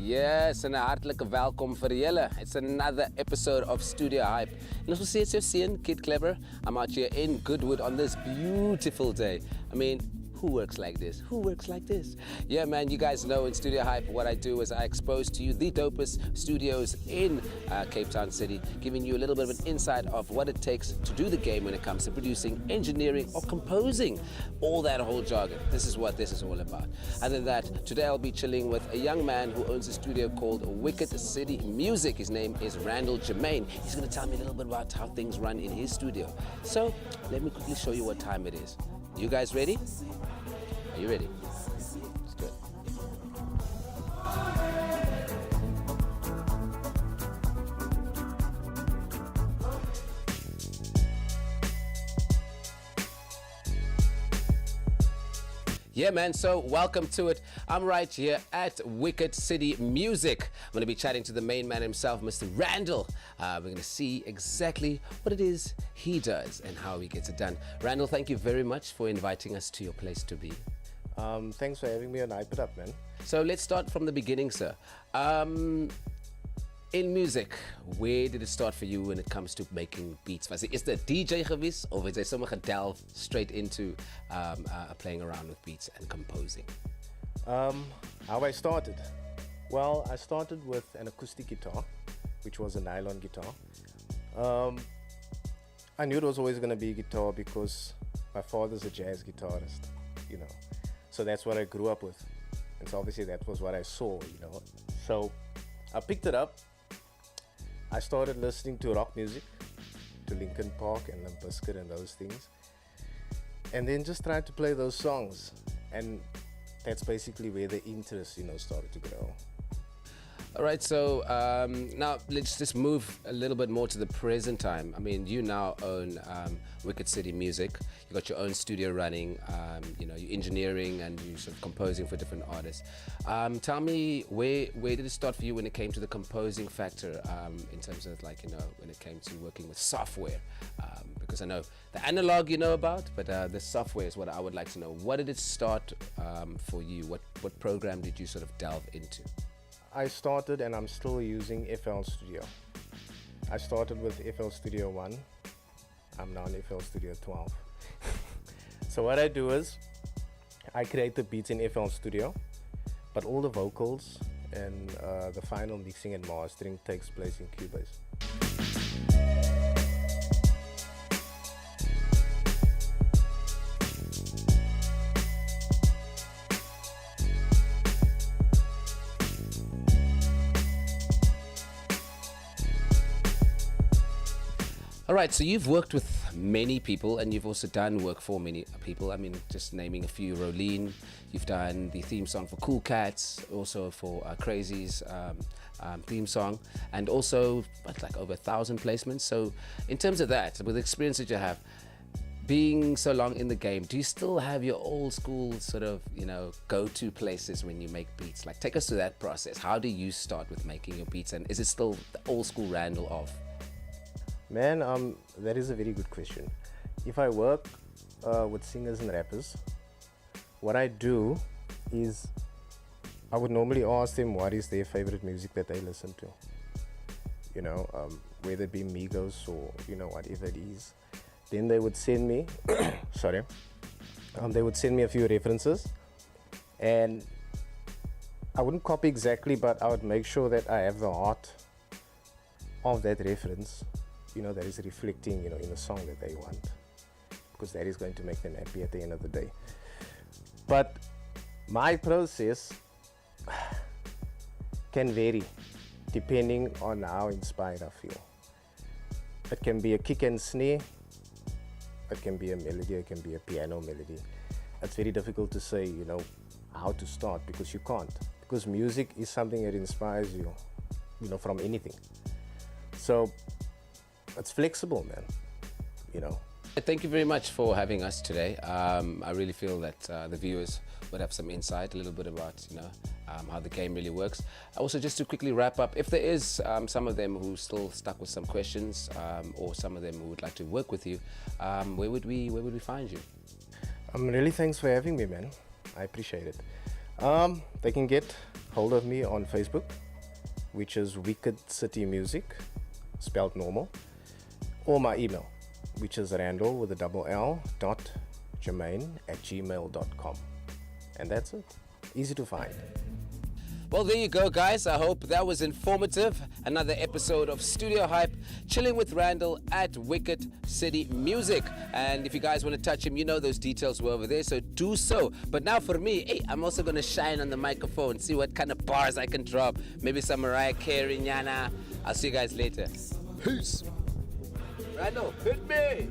Yes, en 'n hartlike welkom vir julle. It's another episode of Studio Hype. En as we see, it's your seeing, Kid Clever. I'm out here in Goodwood on this beautiful day. I mean, who works like this? Who works like this? Yeah, man, you guys know in Studio Hype, what I do is I expose to you the dopest studios in Cape Town City, giving you a little bit of an insight of what it takes to do the game when it comes to producing, engineering, or composing. All that whole jargon. This is what this is all about. Other than that, today I'll be chilling with a young man who owns a studio called Wicked City Music. His name is Randall Jermaine. He's going to tell me a little bit about how things run in his studio. So, let me quickly show you what time it is. You guys ready? Are you ready? Let's do it. Yeah, man, so welcome to it. I'm right here at Wicked City Music. I'm going to be chatting to the main man himself, Mr. Randall. We're going to see exactly what it is he does and how he gets it done. Randall, thank you very much for inviting us to your place to be. Thanks for having me on Hype It Up, man. So let's start from the beginning, sir. In music, where did it start for you when it comes to making beats? Was it the DJ geweest, of is jy sommer gedelve straight into playing around with beats and composing? How I started? Well, I started with an acoustic guitar, which was a nylon guitar. I knew it was always going to be a guitar because my father's a jazz guitarist, you know. So that's what I grew up with. And so obviously that was what I saw, you know. So I picked it up. I started listening to rock music, to Linkin Park and Limp Bizkit and those things. And then just tried to play those songs. And that's basically where the interest, you know, started to grow. All right, so now let's just move a little bit more to the present time. I mean, you now own Wicked City Music. You got your own studio running. You know, you're engineering and you're sort of composing for different artists. Tell me, where did it start for you when it came to the composing factor? In terms of, like, you know, when it came to working with software? Because I know the analog you know about, but the software is what I would like to know. What did it start for you? What program did you sort of delve into? I started, and I'm still using FL Studio. I started with FL Studio 1. I'm now in FL Studio 12. So what I do is, I create the beats in FL Studio, but all the vocals and the final mixing and mastering takes place in Cubase. All right, so you've worked with many people and you've also done work for many people. I mean, just naming a few, Rolene, you've done the theme song for Cool Cats, also for Crazy's theme song, and also like over 1,000 placements. So in terms of that, with the experience that you have, being so long in the game, do you still have your old school sort of, you know, go-to places when you make beats? Like, take us through that process. How do you start with making your beats, and is it still the old school Randall of? Man, that is a very good question. If I work with singers and rappers, what I do is I would normally ask them what is their favorite music that they listen to. You know, whether it be Migos or, you know, whatever it is. Then they would send me, sorry, they would send me a few references, and I wouldn't copy exactly, but I would make sure that I have the heart of that reference, you know, that is reflecting, you know, in the song that they want, because that is going to make them happy at the end of the day. But my process can vary depending on how inspired I feel. It can be a kick and snare, it can be a melody, it can be a piano melody. It's very difficult to say, you know, how to start, because you can't, because music is something that inspires you, you know, from anything. So it's flexible, man, you know. Thank you very much for having us today. I really feel that the viewers would have some insight, a little bit about, you know, how the game really works. Also, just to quickly wrap up, if there is some of them who still stuck with some questions, or some of them who would like to work with you, where would we find you? Really, thanks for having me, man. I appreciate it. They can get hold of me on Facebook, which is Wicked City Music, spelled normal, or my email, which is Randall with a double L dot Jermaine@gmail.com. And that's it. Easy to find. Well, there you go, guys. I hope that was informative. Another episode of Studio Hype, chilling with Randall at Wicked City Music. And if you guys want to touch him, you know those details were over there, so do so. But now for me, hey, I'm also going to shine on the microphone, see what kind of bars I can drop. Maybe some Mariah Carey, Nyana. I'll see you guys later. Peace. Randall, hit me.